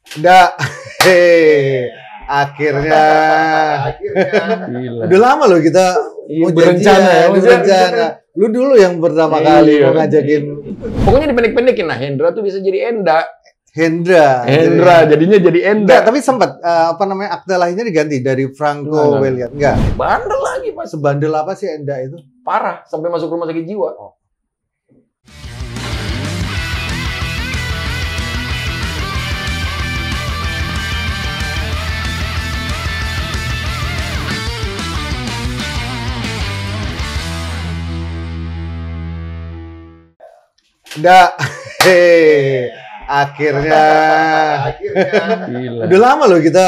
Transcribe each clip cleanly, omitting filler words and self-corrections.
Udah, akhirnya. Gila. Udah lama loh kita mau berencana ya, berencana. Lu dulu yang pertama kali mau ngajakin. Pokoknya dipendek-pendekin. Nah, Hendra tuh bisa jadi Enda. Hendra, jadinya jadi Enda. Enggak, tapi sempat akte lahirnya diganti dari Franco Welliat. Enggak. Bandel lagi, Mas. Sebandel apa sih Enda itu? Parah, sampai masuk rumah sakit jiwa. Udah, akhirnya. Gila. Udah lama loh kita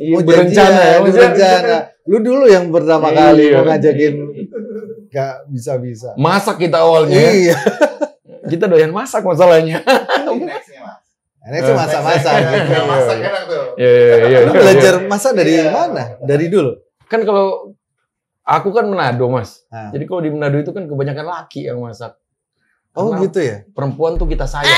mau berencana ya, berencana. Lu dulu yang pertama kali mau ngajakin. Gak bisa-bisa. Masak kita awalnya. Iya. Kita doyan masak masalahnya. Ini sih masak-masak. Masak enak tuh. Iya. Lu belajar masak dari mana? Dari dulu? Kan kalau aku kan Manado, Mas. Nah. Jadi kalau di Manado itu kan kebanyakan laki yang masak. Oh Karena gitu ya? perempuan tuh kita sayang.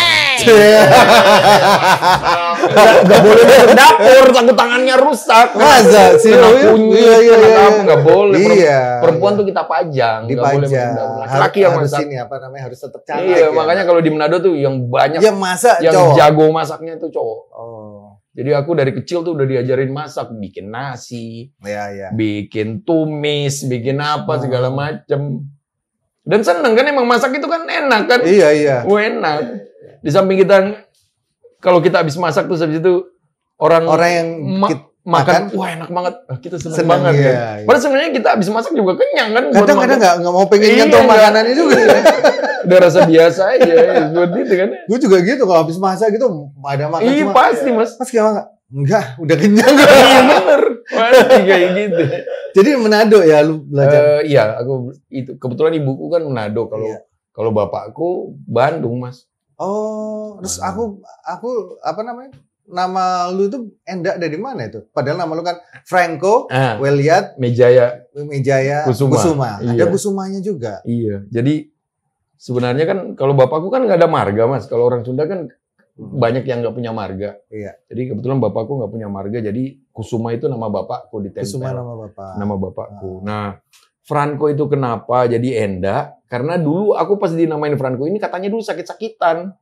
Gak boleh masuk dapur, takut tangannya rusak. Masa sih? Kena kunyit, Iya. nggak boleh. Iya. Perempuan tuh kita pajang. Nggak boleh masuk Dipajang. dapur. Laki yang Harus masak. ini harus tetap cantik. Iya, makanya kalau di Manado tuh yang banyak yang masak yang cowok. jago masaknya tuh cowok. Oh. Jadi aku dari kecil tuh udah diajarin masak, bikin nasi, Iya. bikin tumis, bikin apa segala macem. Dan seneng kan emang masak itu kan enak kan? Iya. Enak. Di samping kita kalau kita habis masak terus habis itu orang yang makan, wah enak banget. Kita seneng Seneng, banget iya, kan. iya. Padahal sebenarnya kita habis masak juga kenyang kan. Kadang-kadang nggak mau pengen nyentuh makanannya juga. Udah rasa biasa aja seperti itu kan. Gue juga gitu kalau habis masak gitu ada makan Iya cuma. pasti Mas. Mas kayak enggak, udah kenyang. Iya bener. Pasti kayak gitu. Jadi Manado ya lu belajar. Iya, aku itu kebetulan ibuku kan Manado, kalau bapakku Bandung, Mas. Oh, terus aku apa namanya? Nama lu itu Enda dari mana itu? Padahal nama lu kan Franco Welliat Mejaya Kusuma. Iya. Ada Kusumanya juga. Iya. Jadi sebenarnya kan kalau bapakku kan nggak ada marga, Mas. Kalau orang Sunda kan banyak yang nggak punya marga. Iya. Jadi kebetulan bapakku nggak punya marga, jadi Kusuma itu nama bapakku ditempel. Kusuma nama bapak. Nama bapakku. Nah, Franco itu kenapa jadi Enda? Karena dulu aku pas dinamain Franco ini katanya dulu sakit-sakitan.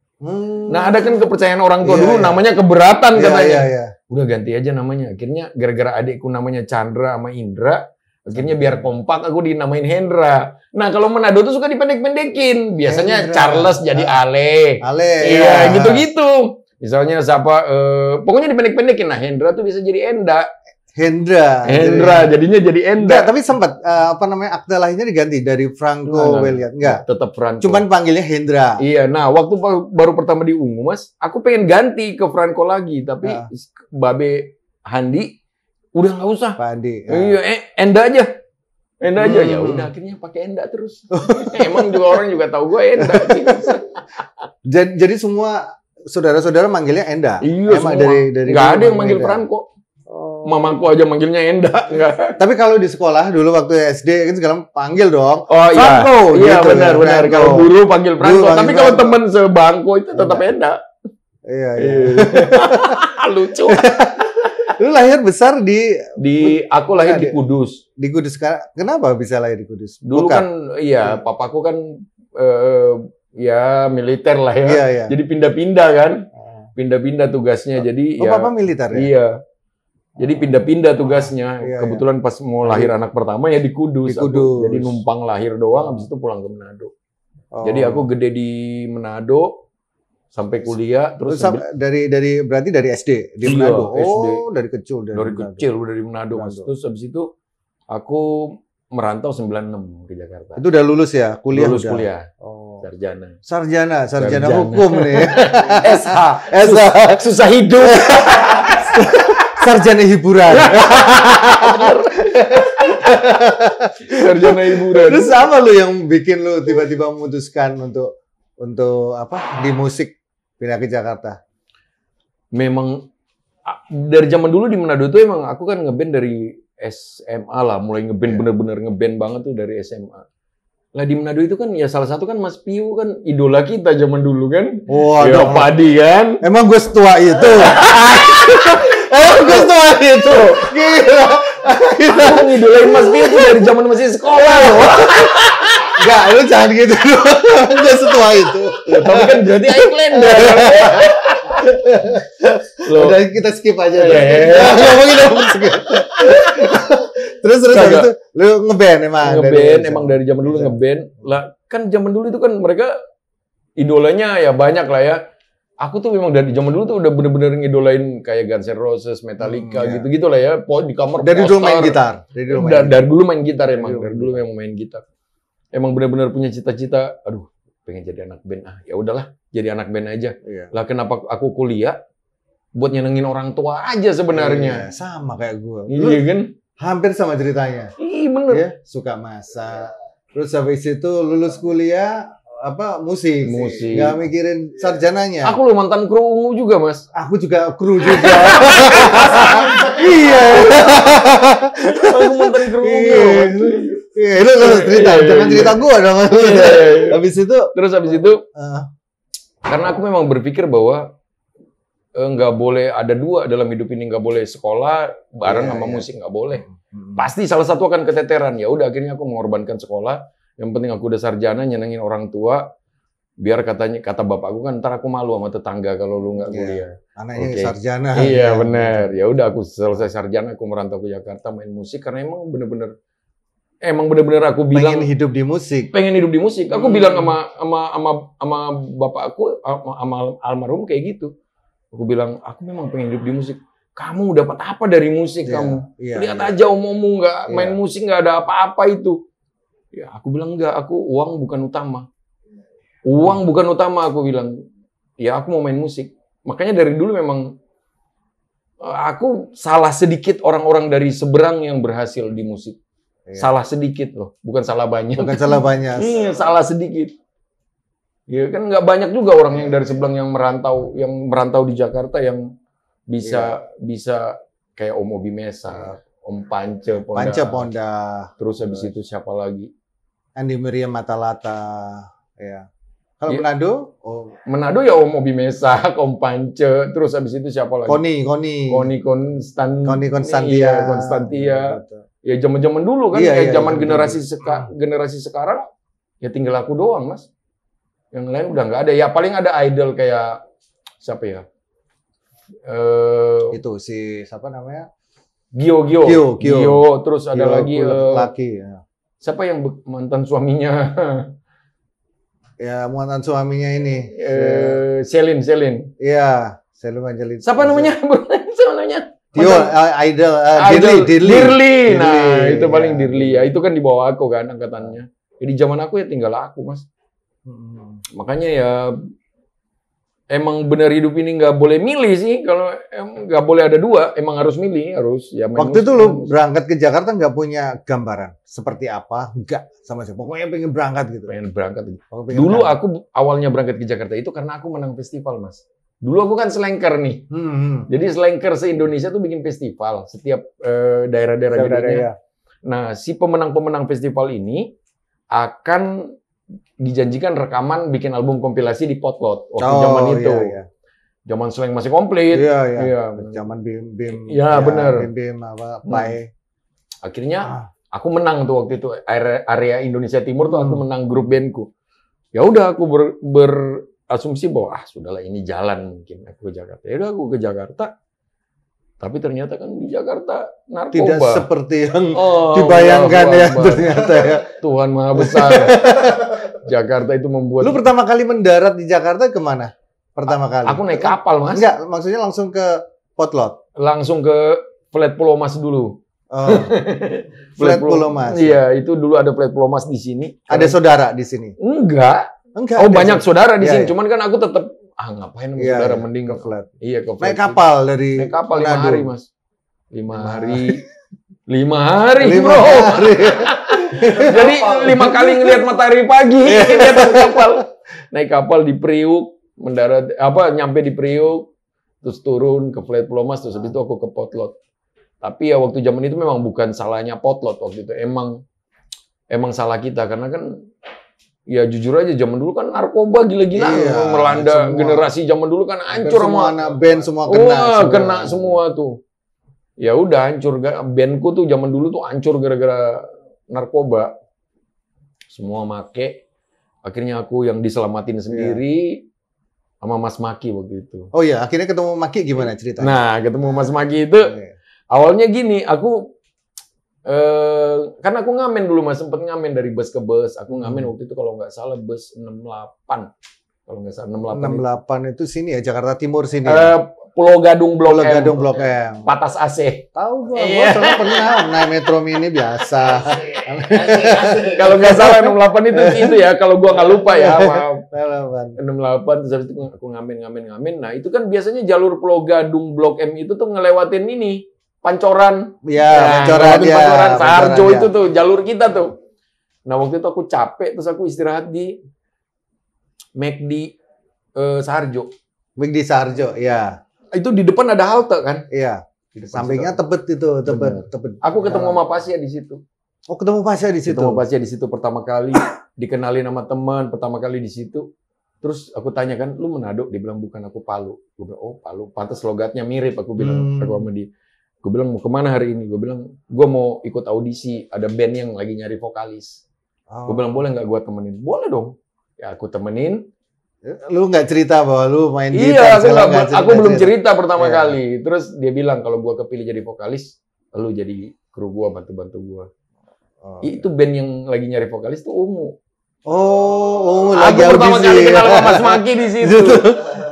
Nah, ada kan kepercayaan orang tua dulu namanya keberatan katanya. Iya. Udah ganti aja namanya. Akhirnya gara-gara adikku namanya Chandra sama Indra, akhirnya biar kompak aku dinamain Hendra. Nah, kalau Manado tuh suka dipendek-pendekin. Biasanya Hendra. Charles jadi Ale. Iya, gitu-gitu. Misalnya siapa pokoknya dipendek-pendekin. Nah, Hendra tuh bisa jadi Enda. Hendra, jadinya jadi Enda. Enggak, tapi sempat akte lahirnya diganti dari Franco Welliat. Enggak. Tetap Franco. Cuman panggilnya Hendra. Iya, nah waktu baru pertama di Ungu, Mas, aku pengen ganti ke Franco lagi, tapi Babe Handi udah nggak usah. Pak Handi. Iya, Enda aja. Ya udah akhirnya pakai Enda terus. Emang juga orang juga tahu gue Enda. Jadi semua saudara-saudara manggilnya Enda. Iya, emang semua. dari nggak ada yang manggil Franco. Mamaku aja manggilnya Enda. Enggak. Tapi kalau di sekolah dulu waktu SD kan segala panggil dong. Oh iya. Franco, iya gitu, benar. Kalau guru panggil Franco. Tapi kalau temen sebangku itu tetap Enda. Iya. Lucu. Lu lahir besar aku lahir di Kudus. Di Kudus. Kenapa bisa lahir di Kudus? Dulu kan papaku kan ya militer lah ya. Iya. Jadi pindah-pindah kan. Pindah-pindah tugasnya. Jadi papa militer ya? Iya. Jadi pindah-pindah tugasnya. Iya, Kebetulan pas mau lahir anak pertama ya di Kudus. Di Kudus. Jadi numpang lahir doang, habis itu pulang ke Manado. Jadi aku gede di Manado sampai kuliah terus berarti dari SD di Manado. SD. Dari kecil udah di Manado. Terus habis itu aku merantau 96 ke Jakarta. Itu udah lulus ya? Lulus kuliah. Sarjana hukum nih. SH. Susah hidup. Sarjana hiburan. Sarjana hiburan. Terus apa lu yang bikin lu tiba-tiba memutuskan untuk apa di musik pindah ke Jakarta? Memang dari zaman dulu di Manado tuh emang aku kan ngeband dari SMA lah, mulai ngeband bener-bener ngeband banget tuh dari SMA. Lah di Manado itu kan ya salah satu kan Mas Piu kan idola kita zaman dulu kan. Waduh, Padi kan. Emang gue setua itu. Gue setua itu. Gila. Aku ngidolain Mas Dio tuh dari zaman masih sekolah loh. Enggak, lu jangan gitu. Enggak setua itu. Tapi kan berarti Highlander. Udah kita skip aja. Ngomongin skip. Terus habis itu lu ngeband emang dari zaman dulu ngeband. Lah kan zaman dulu itu kan mereka idolanya ya banyak lah ya. Aku tuh memang dari zaman dulu tuh udah bener-bener ngidolain kayak Guns N' Roses, Metallica gitu-gitu lah ya. Di kamar dari dulu main gitar. Dari dulu main gitar emang. Dari dulu memang main gitar. Emang bener-bener punya cita-cita, aduh, pengen jadi anak band. Ya udahlah, jadi anak band aja. Iya. Lah kenapa aku kuliah? Buat nyenengin orang tua aja sebenarnya. Iya, sama kayak gue. Iya kan? Hampir sama ceritanya. Iya bener. Ya, suka masak. Terus habis itu lulus kuliah musik. Gak mikirin sarjananya. Aku lo mantan kru ungu juga, Mas. Aku juga kru juga. Iya. Aku mantan kru ungu. Iya, lu cerita. Jangan cerita gua dong. Habis itu karena aku memang berpikir bahwa nggak boleh ada dua dalam hidup ini, nggak boleh sekolah bareng sama musik, nggak boleh. Pasti salah satu akan keteteran. Ya udah akhirnya aku mengorbankan sekolah. Yang penting aku udah sarjana, nyenengin orang tua. Biar kata bapakku kan, ntar aku malu sama tetangga kalau lu nggak kuliah. Anaknya sarjana. Iya benar. Ya udah aku selesai sarjana, aku merantau ke Jakarta main musik karena emang bener-bener aku bilang pengen hidup di musik. Aku bilang sama bapak aku, sama almarhum kayak gitu. Aku bilang aku memang pengen hidup di musik. Kamu dapat apa dari musik kamu? Lihat aja omongmu nggak main musik nggak ada apa-apa itu. Ya, aku bilang enggak, uang bukan utama. Uang bukan utama, aku bilang. Ya, aku mau main musik. Makanya dari dulu memang aku salah sedikit orang-orang dari seberang yang berhasil di musik. Salah sedikit loh, bukan salah banyak. Bukan salah banyak. Iya, salah sedikit. Ya kan nggak banyak juga orang yang dari seberang yang merantau di Jakarta yang bisa kayak Om Obi Mesa, Om Pance Ponda. Terus habis itu siapa lagi? Andi Miriam Matalata, ya. Kalau Manado? Manado ya Om Obi Mesa, Om Pance, terus habis itu siapa lagi? Koni Konstantia. Ya zaman-zaman dulu kan, zaman generasi sekarang, ya tinggal aku doang, Mas. Yang lain udah nggak ada. Ya paling ada idol kayak siapa ya? Itu siapa namanya? Gio. Terus ada lagi laki ya. Siapa yang mantan suaminya? Ya, mantan suaminya ini. Selin. Iya, Selin Angelin. Siapa namanya? Tio, idol. Dirli. Nah, itu paling Dirli. Ya, itu kan di bawah aku kan angkatannya. Jadi zaman aku ya tinggal aku, Mas. Makanya ya emang benar hidup ini nggak boleh milih sih. Kalau nggak boleh ada dua, emang harus milih, harus ya. Waktu itu lu berangkat ke Jakarta nggak punya gambaran seperti apa? Nggak sama sih. Pokoknya pengen berangkat gitu. Dulu aku awalnya berangkat ke Jakarta itu karena aku menang festival, Mas. Dulu aku kan selengker nih. Jadi selengker se-Indonesia tuh bikin festival setiap daerah-daerah gedenya. Nah, si pemenang-pemenang festival ini akan dijanjikan rekaman bikin album kompilasi di Potlot waktu zaman itu. Zaman Slang masih komplit. Iya. Zaman Bim. Iya, benar. Bim Play. Akhirnya aku menang tuh waktu itu area Indonesia Timur tuh aku menang grup bandku. Ya udah aku berasumsi bahwa sudahlah ini jalan mungkin aku ke Jakarta. Ya udah aku ke Jakarta. Tapi ternyata kan di Jakarta narkoba. Tidak seperti yang dibayangkan ya ternyata ya. Tuhan Maha Besar. Jakarta itu membuat... Lu pertama kali mendarat di Jakarta kemana? Pertama kali? Aku naik kapal, Mas. Enggak, maksudnya langsung ke Potlot? Langsung ke Flat Pulau Mas dulu. Flat Pulau Mas. Iya, itu dulu ada Flat Pulau Mas di sini. Ada saudara di sini? Enggak. Banyak saudara di sini. Cuman kan aku tetap ngapain sama saudara, mending ke flat. Iya, ke flat. Naik kapal dari naik kapal 5 hari, Mas. 5 hari. 5 hari, 5 bro. hari. Jadi 5 kali ngelihat matahari pagi di atas kapal. Naik kapal di Priuk, mendarat nyampe di Priuk, terus turun ke Flat Pulau Mas, terus habis itu aku ke Potlot. Tapi ya waktu zaman itu memang bukan salahnya Potlot waktu itu. Emang salah kita karena kan ya jujur aja zaman dulu kan narkoba gila-gila melanda semua, generasi zaman dulu kan hancur semua anak band semua kena. Kena semua tuh. Ya udah hancur, bandku tuh zaman dulu tuh hancur gara-gara narkoba. Semua make. Akhirnya aku yang diselamatin sendiri sama Mas Maki waktu itu. Oh iya, akhirnya ketemu Maki gimana ceritanya? Nah, ketemu Mas Maki itu awalnya gini, aku karena aku ngamen dulu Mas, sempet ngamen dari bus ke bus. Aku ngamen waktu itu kalau nggak salah bus 68. Kalau nggak salah 68 itu sini ya, Jakarta Timur sini. Pulau Gadung Blok M. Gadung Blok M. Patas AC. Tahu gua soalnya pernah naik Metro Mini biasa. Kalau nggak salah 68 itu ya, kalau gua nggak lupa ya, maaf. 68 terus habis itu aku ngamen. Nah, itu kan biasanya jalur Pulau Gadung Blok M itu tuh ngelewatin ini. Pancoran. Ya, Pancoran. Sarjo itu tuh, jalur kita tuh. Nah, waktu itu aku capek, terus aku istirahat di McD Sarjo. McD Sarjo, ya. Itu di depan ada halte kan? Iya. Sampingnya Tebet itu, Tebet. Aku ketemu sama Pasya di situ. Oh, ketemu Pasya di situ. Ketemu Pasya di situ pertama kali, dikenalin sama teman pertama kali di situ. Terus aku tanya kan, lu Manado? Dia bilang bukan, aku Palu. Gue bilang, oh Palu, pantas logatnya mirip. Aku bilang, aku sama dia. Gue bilang, mau kemana hari ini? Gue bilang, gue mau ikut audisi. Ada band yang lagi nyari vokalis. Gue bilang, boleh nggak gue temenin? Boleh dong. Ya aku temenin. Lu nggak cerita bahwa lu main gitar? Iya, aku belum cerita pertama kali. Terus dia bilang, kalau gue kepilih jadi vokalis, lu jadi kru gue, bantu-bantu gue. Itu band yang lagi nyari vokalis tuh Ungu. Oh, lagi audisi. Aku pertama kali kenal sama Mas Maki di situ.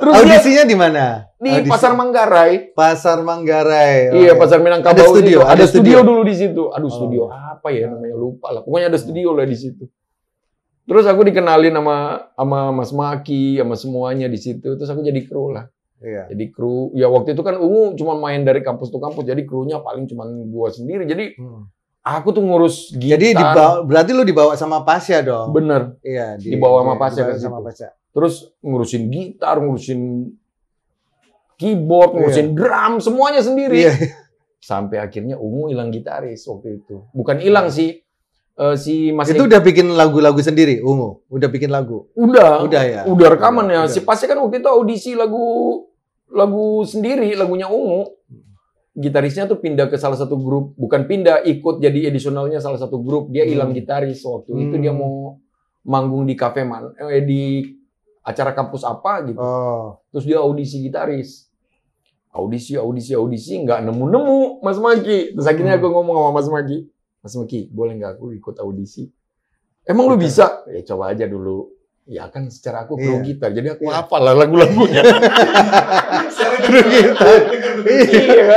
Terus audisinya di mana? Di Pasar Manggarai. Pasar Manggarai. Iya, Pasar Minangkabau. Ada studio. Ada studio dulu di situ. Aduh, studio apa ya namanya, lupa lah. Pokoknya ada studio lah di situ. Terus aku dikenalin sama Mas Maki, sama semuanya di situ. Terus aku jadi kru lah. Iya. Jadi kru. Ya waktu itu kan Ungu cuma main dari kampus ke kampus. Jadi krunya paling cuma gua sendiri. Jadi aku tuh ngurus gitar. Jadi berarti lu dibawa sama Pasya dong? Bener. Iya. Dibawa sama Pasya kan sama Pasya. Terus ngurusin gitar, ngurusin keyboard, ngurusin drum, semuanya sendiri. Iya. Sampai akhirnya Ungu hilang gitaris waktu itu. Bukan hilang sih. Si Mas itu udah bikin lagu-lagu sendiri, Ungu? Udah bikin lagu? Udah ya? Udah rekaman ya. Si Pasya kan waktu itu audisi lagu sendiri, lagunya Ungu. Gitarisnya tuh pindah ke salah satu grup, bukan pindah, ikut jadi edisionalnya salah satu grup. Dia hilang gitaris waktu itu, dia mau manggung di kafe di acara kampus apa gitu. Terus dia audisi gitaris. Audisi, nggak nemu Mas Maki. Terus akhirnya aku ngomong sama Mas Maki, boleh nggak aku ikut audisi? Emang lu bisa? Ya coba aja dulu. Ya kan secara aku kru gitar, jadi aku hafal lah lagu-lagunya. Kru gitar.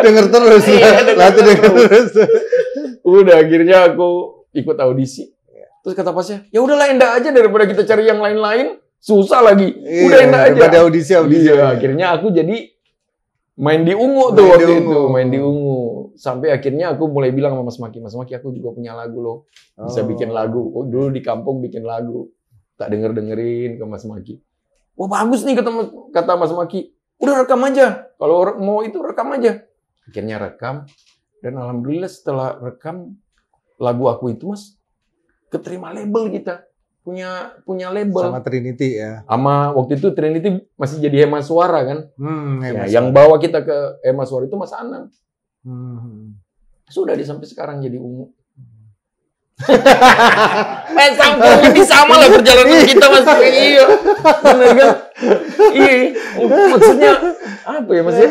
Denger terus. Latih denger terus. Udah akhirnya aku ikut audisi. Terus kata Pasnya, ya udahlah Enda aja daripada kita cari yang lain-lain, susah lagi. Udah Enda aja. Daripada audisi. Iya, akhirnya aku jadi main di Ungu tuh waktu itu, main di Ungu. Sampai akhirnya aku mulai bilang sama Mas Maki, aku juga punya lagu loh. Bisa bikin lagu. Oh, dulu di kampung bikin lagu. Tak dengerin ke Mas Maki. Wah bagus nih kata Mas Maki. Udah rekam aja. Kalau mau itu rekam aja. Akhirnya rekam. Dan alhamdulillah setelah rekam lagu aku itu Mas, keterima label kita. Punya label. Sama Trinity ya. Sama waktu itu Trinity masih jadi Hema Suara kan. Yang bawa kita ke Hema Suara itu Mas Anang. Sudah sampai sekarang jadi Ungu. Sampai sama lah perjalanan kita Mas. Iya. Benar kan? Iya. Maksudnya apa ya Mas ya?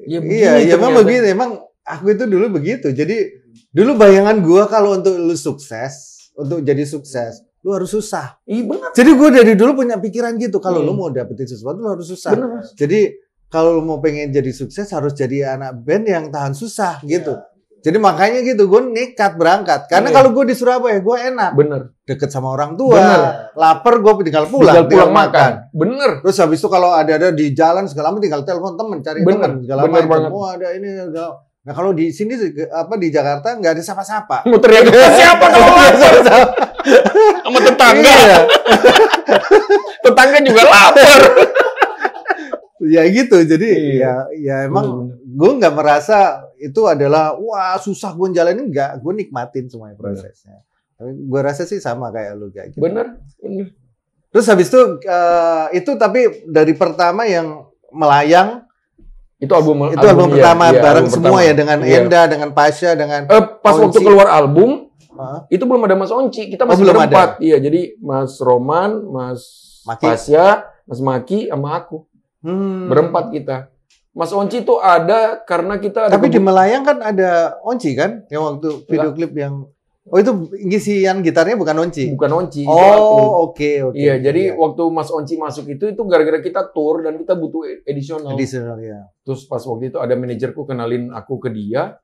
Iya, memang begitu. Emang aku itu dulu begitu. Jadi dulu bayangan gua kalau untuk lu sukses, untuk jadi sukses, lu harus susah. Iya benar. Jadi gua dari dulu punya pikiran gitu. Kalau lu mau dapetin sesuatu, lu harus susah. Bener. Jadi kalau lu mau pengen jadi sukses, harus jadi anak band yang tahan susah gitu. Jadi makanya gitu, gue nekat berangkat. Karena kalau gue di Surabaya, gue enak. Bener. Deket sama orang tua. Lapar, gue tinggal pulang makan. Bener. Terus habis itu kalau ada di jalan segala macam tinggal telepon temen, cari temen segala macam. Oh ada ini. Nah kalau di sini di Jakarta nggak ada siapa-siapa. Mau teriak ke siapa kalau lapar? Sama tetangga. Tetangga juga lapar. Ya gitu, jadi ya emang gue nggak merasa itu adalah wah susah gue jalanin, enggak, gue nikmatin semuanya prosesnya. Gua rasa sih sama kayak lu kayak gitu. Bener. Terus habis itu tapi dari pertama yang melayang itu album pertama iya, bareng album semua pertama. ya dengan Enda, dengan Pasha, dengan pas Onci. waktu keluar album itu belum ada Mas Onci, kita masih berempat. Iya, jadi Mas Roman, Mas Maki. Pasha, Mas Maki sama aku. Berempat kita. Mas Onci itu ada karena kita ada. Tapi di Melayang kan ada Onci kan? Yang waktu video klip yang itu ngisian gitarnya bukan Onci? Bukan Onci. Oh, oke. Iya, jadi waktu Mas Onci masuk itu gara-gara kita tour dan kita butuh edisional. Ya. Terus pas waktu itu ada manajerku kenalin aku ke dia.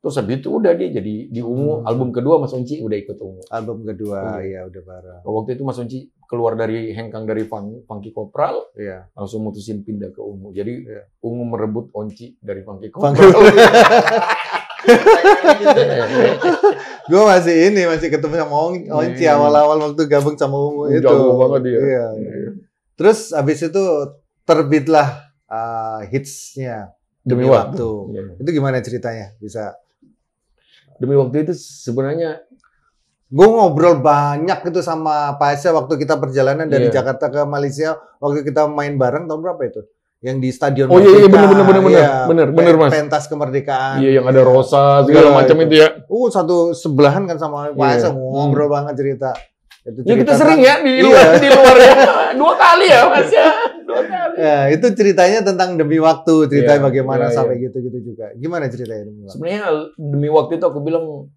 Terus habis itu udah dia jadi di Ungu. Album kedua Mas Onci udah ikut Ungu. Album kedua, ya udah parah. Waktu itu Mas Onci keluar dari hengkang dari Funky Kopral, langsung mutusin pindah ke Ungu. Jadi Ungu merebut Onci dari Funky Kopral. Gue masih ketemu sama Onci awal-awal waktu gabung sama Ungu itu. Jago banget dia. Iya. Terus habis itu terbitlah hitsnya Demi Waktu. Itu gimana ceritanya? Bisa Demi Waktu itu sebenarnya gue ngobrol banyak itu sama Pasha waktu kita perjalanan dari Jakarta ke Malaysia, waktu kita main bareng tahun berapa itu? Yang di Stadion bener Mas. Pentas kemerdekaan. Iya, yang ada Rosa segala macam itu ya. Satu sebelahan kan sama Pasha, ngobrol banget cerita. Itu ya kita sering ya di luar ya. 2 kali ya Mas ya. 2 kali. Ya, itu ceritanya tentang Demi Waktu, ceritanya bagaimana sampai gitu-gitu juga. Gimana ceritanya Demi Waktu? Sebenarnya Demi Waktu itu aku bilang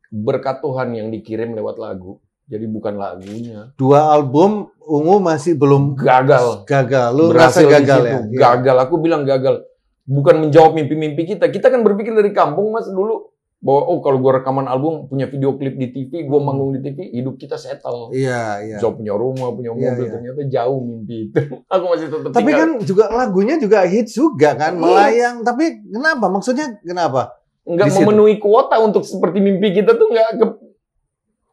berkat Tuhan yang dikirim lewat lagu. Jadi bukan lagunya. 2 album Ungu masih belum gagal. Lu merasa gagal ya? Gagal. Aku bilang gagal. Bukan menjawab mimpi-mimpi kita. Kita kan berpikir dari kampung Mas dulu bahwa kalau gue rekaman album, punya video klip di TV, gue manggung di TV, hidup kita settle. Iya. Jauh punya rumah, punya mobil, ternyata jauh mimpi itu. Aku masih tetap. Tapi kan juga lagunya juga hits juga kan, Melayang. Tapi kenapa? Maksudnya kenapa? Nggak memenuhi kuota untuk seperti mimpi kita tuh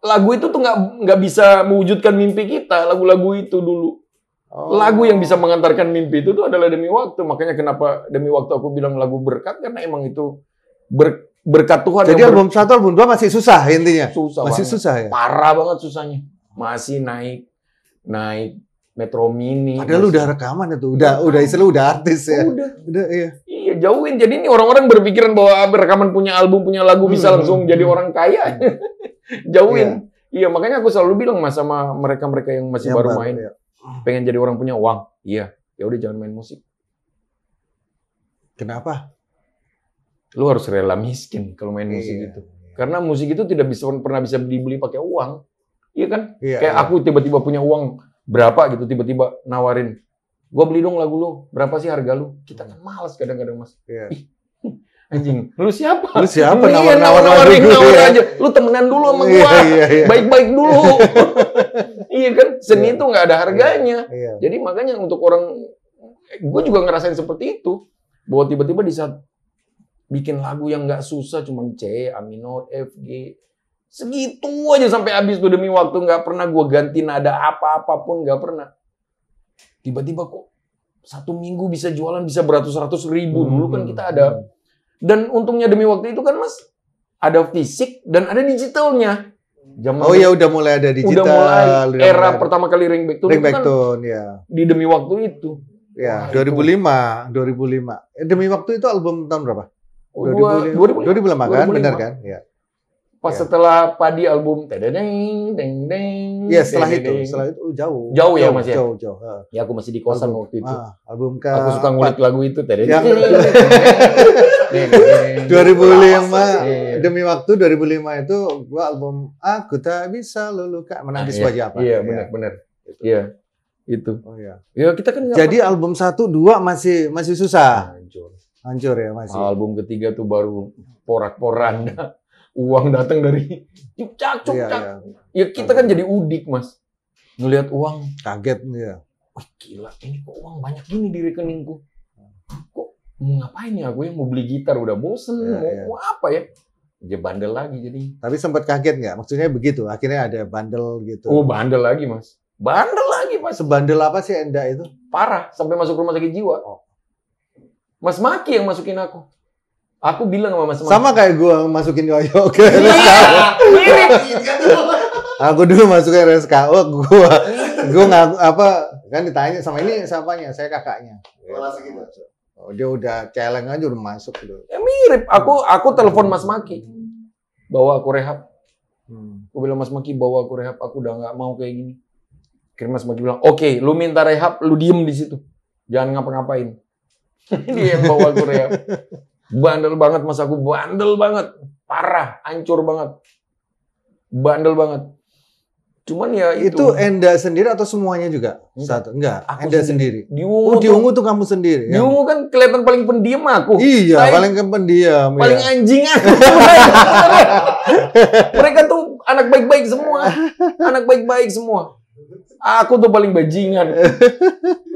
lagu itu tuh nggak bisa mewujudkan mimpi kita. Lagu-lagu itu dulu. Lagu yang bisa mengantarkan mimpi itu tuh adalah Demi Waktu. Makanya kenapa Demi Waktu aku bilang lagu berkat, karena emang itu berkat Tuhan. Jadi album 1, album 2 masih susah intinya? Masih banget. Susah ya? Parah banget susahnya. Masih naik Metro Mini. Padahal lu udah rekaman itu, udah artis ya? Udah, iya. Iya, jauhin. Jadi ini orang-orang berpikiran bahwa rekaman punya album, punya lagu bisa langsung jadi orang kaya. Jauhin. Iya, makanya aku selalu bilang Mas sama mereka-mereka yang masih baru main. Pengen jadi orang punya uang. Iya, ya udah jangan main musik. Kenapa? Lu harus rela miskin kalau main musik itu. Karena musik itu tidak pernah bisa dibeli pakai uang. Iya kan? Kayak aku tiba-tiba punya uang berapa gitu, tiba-tiba nawarin, gua beli dong lagu lu, berapa sih harga lu? Kita kan malas kadang-kadang Mas. Ih, anjing, lu siapa? Nawarin aja. Lu temenan dulu sama gua. Baik-baik dulu. Iya kan? Seni itu nggak ada harganya. Jadi makanya untuk orang, gue juga ngerasain seperti itu. Bahwa tiba-tiba di saat bikin lagu yang nggak susah, cuma C, A minor, F, G. Segitu aja sampai habis tuh Demi Waktu. Nggak pernah gue ganti nada apa-apapun, nggak pernah. Tiba-tiba kok 1 minggu bisa jualan, bisa beratus-ratus ribu. Dulu kan kita ada. Dan untungnya Demi Waktu itu kan Mas, ada fisik dan ada digitalnya. Udah mulai ada digital. Udah mulai era pertama kali Ringback Tone kan di Demi Waktu itu. Ya, 2005. Demi Waktu itu album tahun berapa? 2005 kan, benar kan? Ya. Pas setelah Padi album deng. Iya, setelah itu jauh. Jauh ya Mas ya? Jauh. Ya aku masih di kosan waktu itu. Album aku suka ngulik lagu itu 2005 Demi Waktu 2005 itu gua album Aku Tak Bisa Lulukan Menangis Wajah Apa. Iya, benar. Iya. Itu. Oh iya. Ya kita kan jadi album 1, 2 masih susah. Hancur ya masih. Album ketiga tuh baru porak-poranda. Uang datang dari cuk. Ya kita kan jadi udik Mas. Ngelihat uang kaget ya. Wah gila, ini kok uang banyak gini di rekeningku. Kok mau ngapain ya aku yang mau beli gitar udah bosen, mau apa ya? Dia bandel lagi jadi. Tapi sempat kaget nggak? Maksudnya begitu, akhirnya ada bandel gitu. Oh bandel lagi Mas. Bandel lagi Mas. Sebandel apa sih Enda itu? Parah, sampai masuk rumah sakit jiwa. Mas Maki yang masukin aku. Aku bilang sama Mas Maki. Sama kayak gue masukin Yoyo ke Iya, RSKO. mirip. Aku dulu masukin RSKO, gue ngaku apa kan ditanya sama ini siapanya, saya kakaknya. Oh, dia udah celeng aja udah masuk gitu. Ya mirip. Aku telepon Mas Maki. Bawa aku rehab. Aku bilang Mas Maki bawa aku rehab, aku udah nggak mau kayak gini. Akhirnya Mas Maki bilang, oke, lu minta rehab, lu diem di situ. Jangan ngapa-ngapain. Dia yang bawa aku rehab. Bandel banget Mas, aku bandel banget. Parah, hancur banget. Bandel banget. Cuman ya itu Enda sendiri atau semuanya juga? Satu. Enggak, Aku Enda sendiri. Di Ungu, di Ungu tuh kamu sendiri. Di Ungu kan kelihatan paling pendiam aku. Iya, paling pendiam. Paling anjing aku. Mereka tuh anak baik-baik semua. Anak baik-baik semua. Aku tuh paling bajingan.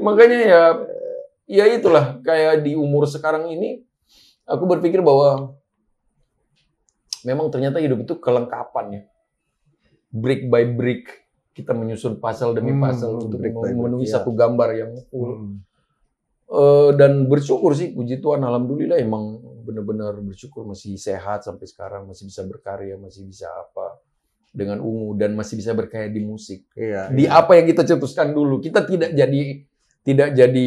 Makanya ya itulah, kayak di umur sekarang ini aku berpikir bahwa memang ternyata hidup itu kelengkapan ya. Brick by brick kita menyusun puzzle demi puzzle untuk memenuhi satu gambar yang full. Dan bersyukur sih, puji Tuhan, alhamdulillah emang benar-benar bersyukur masih sehat sampai sekarang, masih bisa berkarya, masih bisa apa dengan Ungu dan masih bisa berkarya di musik. Apa yang kita cetuskan dulu, kita tidak jadi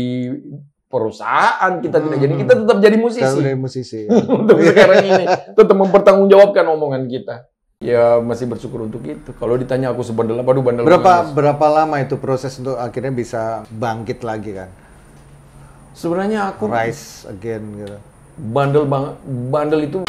perusahaan, kita tetap jadi musisi. Untuk sekarang ini tetap mempertanggungjawabkan omongan kita. Ya masih bersyukur untuk itu. Kalau ditanya aku sebandel apa, bandel. Berapa lama itu proses untuk akhirnya bisa bangkit lagi kan? Sebenarnya aku rise again gitu. Bandel banget. Bandel itu